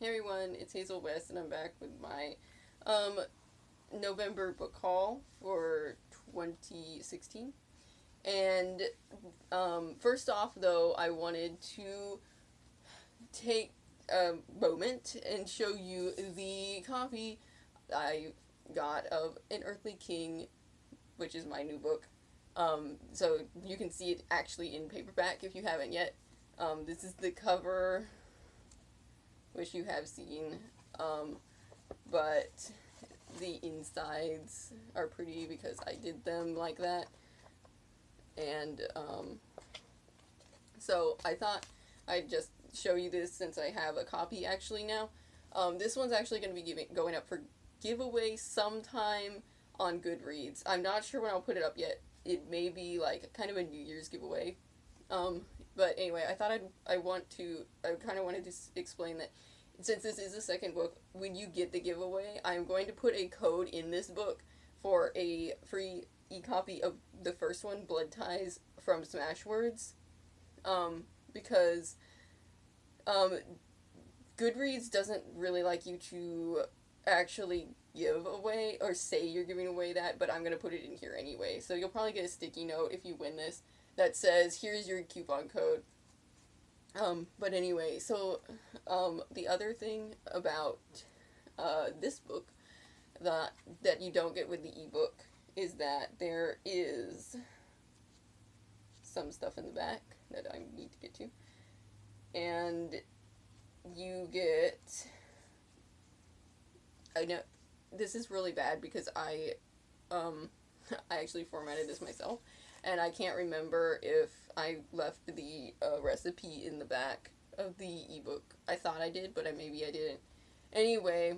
Hey everyone, it's Hazel West, and I'm back with my um, November book haul for 2016. And first off, though, I wanted to take a moment and show you the copy I got of An Earthly King, which is my new book. So you can see it actually in paperback if you haven't yet. This is the cover, which you have seen. Um, but the insides are pretty because I did them like that. And so I thought I'd just show you this since I have a copy actually now. This one's actually going to be going up for giveaway sometime on Goodreads. I'm not sure when I'll put it up yet. It may be like kind of a New Year's giveaway. But anyway, I kind of wanted to explain that since this is the second book, when you get the giveaway, I'm going to put a code in this book for a free e-copy of the first one, Blood Ties from Smashwords, because um, Goodreads doesn't really like you to actually give away or say you're giving away that, but I'm going to put it in here anyway. So you'll probably get a sticky note if you win this that says, here's your coupon code. But anyway, so the other thing about this book that you don't get with the ebook is that there is some stuff in the back that I need to get to, and you get. I know this is really bad because um, I actually formatted this myself, and I can't remember if I left the recipe in the back of the ebook. I thought I did, but maybe I didn't. Anyway,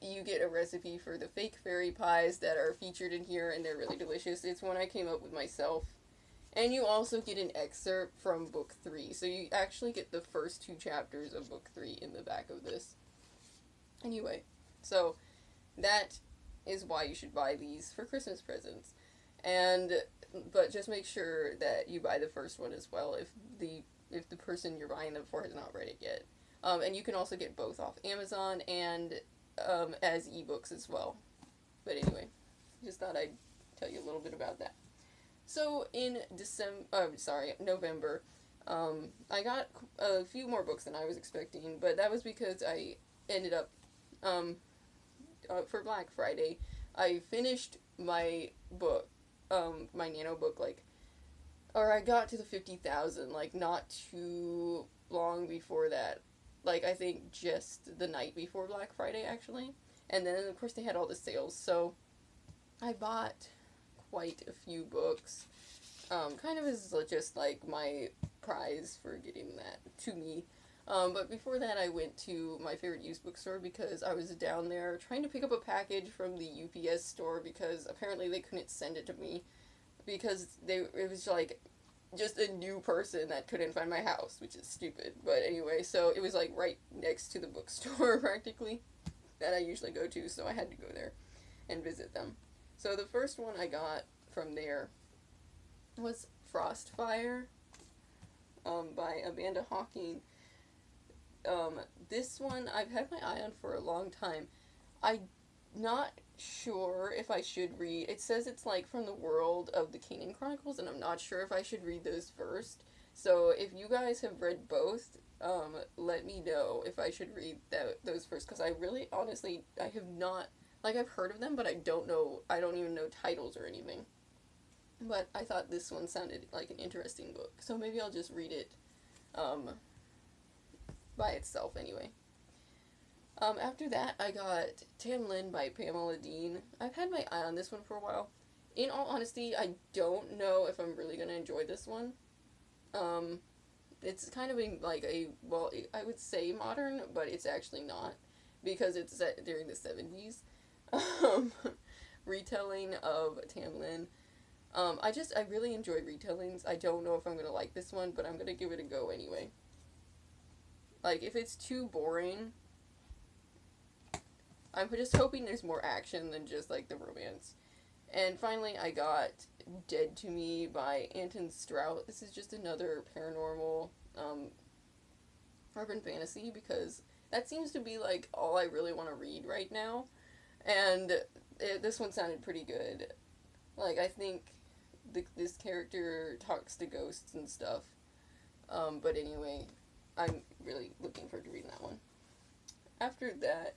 you get a recipe for the fake fairy pies that are featured in here, and they're really delicious. It's one I came up with myself. And you also get an excerpt from book 3. So you actually get the first 2 chapters of book 3 in the back of this. Anyway, so that is why you should buy these for Christmas presents. And but just make sure that you buy the first one as well if the person you're buying them for has not read it yet. And you can also get both off Amazon and as ebooks as well. But anyway, just thought I'd tell you a little bit about that. So in November, I got a few more books than I was expecting, but that was because I ended up for Black Friday, I finished my book, my Nano book, or I got to the 50,000, not too long before that. I think just the night before Black Friday, actually. And then, of course, they had all the sales, so I bought quite a few books, kind of as just, my prize for getting that to me. But before that, I went to my favorite used bookstore because I was down there trying to pick up a package from the UPS store because apparently they couldn't send it to me because it was just a new person that couldn't find my house, which is stupid. But anyway, so it was right next to the bookstore practically that I usually go to, so I had to go there and visit them. So the first one I got from there was Frostfire by Amanda Hawking. This one I've had my eye on for a long time. I'm not sure if I should read. It says it's from the world of the Canaan Chronicles, and I'm not sure if I should read those first. So if you guys have read both, let me know if I should read those first, because I really, honestly, I have not, I've heard of them, but I don't know, I don't even know titles or anything. But I thought this one sounded like an interesting book, so maybe I'll just read it, by itself anyway. After that, I got Tamlin by Pamela Dean. I've had my eye on this one for a while. In all honesty, I don't know if I'm really going to enjoy this one. It's kind of I would say modern, but it's actually not, because it's set during the 70s. Retelling of Tamlin. I really enjoy retellings. I don't know if I'm going to like this one, but I'm going to give it a go anyway. If it's too boring, I'm just hoping there's more action than just, the romance. And finally, I got Dead to Me by Anton Strout. This is just another paranormal, urban fantasy, because that seems to be like all I really want to read right now. And this one sounded pretty good. Like, I think this character talks to ghosts and stuff. But anyway, I'm really looking forward to reading that one. After that,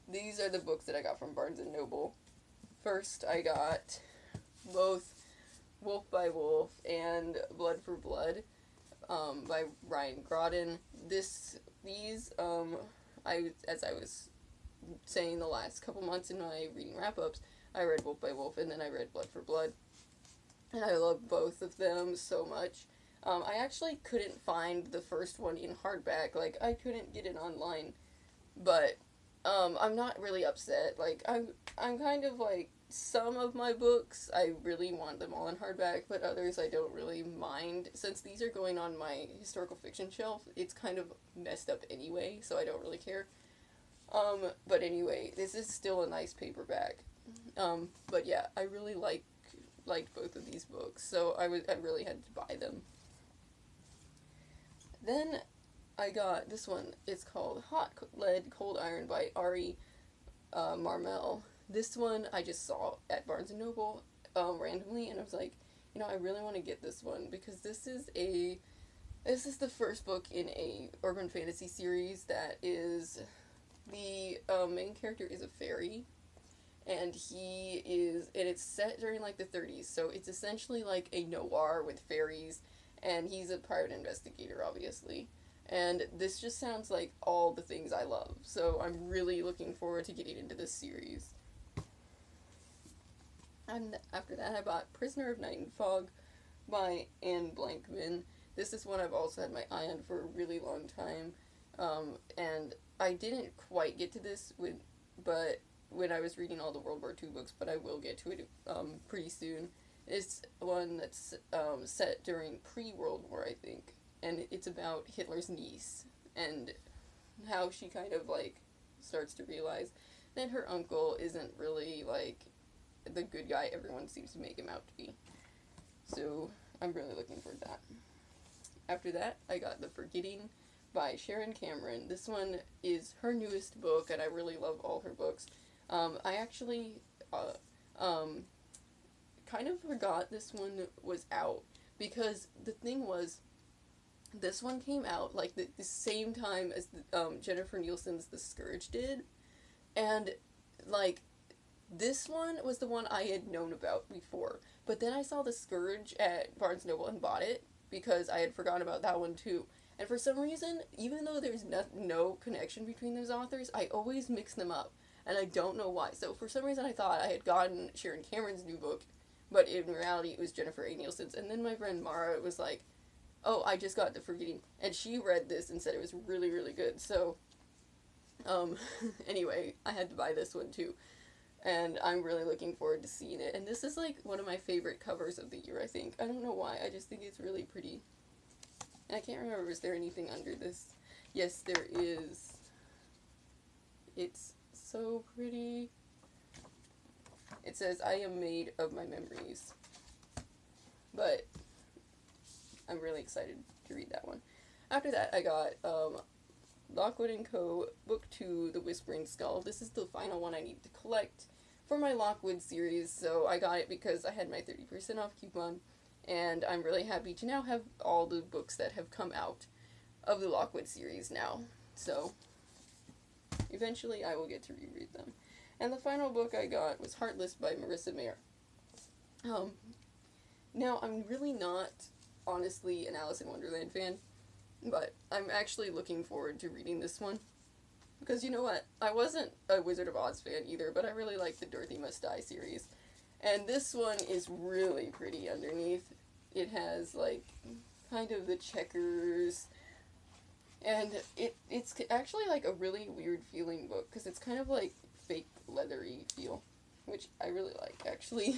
these are the books that I got from Barnes and Noble. First, I got both Wolf by Wolf and Blood for Blood by Ryan Groden. These, as I was saying the last couple months in my reading wrap-ups, I read Wolf by Wolf and then I read Blood for Blood. And I love both of them so much. I actually couldn't find the first one in hardback. Like, I couldn't get it online. But, I'm not really upset. Like, I'm kind of like, some of my books, I really want them all in hardback, but others I don't really mind. Since these are going on my historical fiction shelf, it's kind of messed up anyway, so I don't really care. But anyway, this is still a nice paperback. But yeah, I really liked both of these books, so I really had to buy them. Then I got this one. It's called Hot Lead, Cold Iron by Ari Marmel. This one I just saw at Barnes & Noble randomly, and I was like, I really want to get this one, because this is the first book in a urban fantasy series that is, the main character is a fairy, and it's set during like the 30s, so it's essentially like a noir with fairies, and he's a private investigator, obviously. And this just sounds like all the things I love, so I'm really looking forward to getting into this series. And after that, I bought Prisoner of Night and Fog by Anne Blankman. This is one I've also had my eye on for a really long time, and I didn't quite get to this but when I was reading all the World War II books, but I will get to it pretty soon. It's one that's set during pre-World War, I think, and it's about Hitler's niece and how she kind of like starts to realize that her uncle isn't really like the good guy everyone seems to make him out to be. So I'm really looking forward to that. After that, I got The Forgetting by Sharon Cameron. This one is her newest book, and I really love all her books. I actually kind of forgot this one was out, because the thing was, this one came out like the same time as Jennifer Nielsen's The Scourge did, and like this one was the one I had known about before, but then I saw The Scourge at Barnes & Noble and bought it because I had forgotten about that one too. And for some reason, even though there's no connection between those authors, I always mix them up, and I don't know why. So for some reason I thought I had gotten Sharon Cameron's new book, but in reality it was Jennifer A. Nielsen's. And then my friend Mara was like, oh, I just got The Forgetting, and she read this and said it was really, really good. So, anyway, I had to buy this one too, and I'm really looking forward to seeing it. And this is like one of my favorite covers of the year, I think. I don't know why, I just think it's really pretty. And I can't remember, is there anything under this? Yes, there is. It's so pretty. It says, I am made of my memories. But I'm really excited to read that one. After that, I got Lockwood & Co. Book 2, The Whispering Skull. This is the final one I need to collect for my Lockwood series, so I got it because I had my 30% off coupon, and I'm really happy to now have all the books that have come out of the Lockwood series now. So, eventually I will get to reread them. And the final book I got was Heartless by Marissa Mayer. Now, I'm really not, honestly, an Alice in Wonderland fan, but I'm actually looking forward to reading this one. Because you know what? I wasn't a Wizard of Oz fan either, but I really like the Dorothy Must Die series. And this one is really pretty underneath. It has, like, kind of the checkers, and it's actually, like, a really weird feeling book, because it's kind of, like, fake leathery feel, which I really like, actually.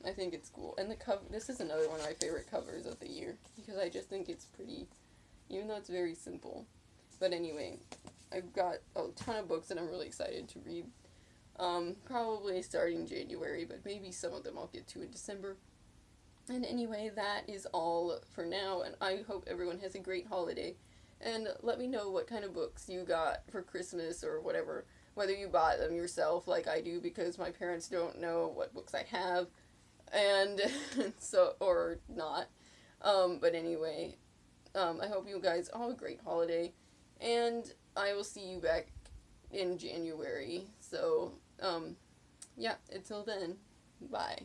I think it's cool. And the cover, this is another one of my favorite covers of the year, because I just think it's pretty, even though it's very simple. But anyway, I've got a ton of books that I'm really excited to read. Probably starting January, but maybe some of them I'll get to in December. And anyway, that is all for now, and I hope everyone has a great holiday. and let me know what kind of books you got for Christmas or whatever. Whether you bought them yourself like I do, because my parents don't know what books I have, and so, or not. But anyway, I hope you guys all have a great holiday, and I will see you back in January. So, yeah, until then, bye.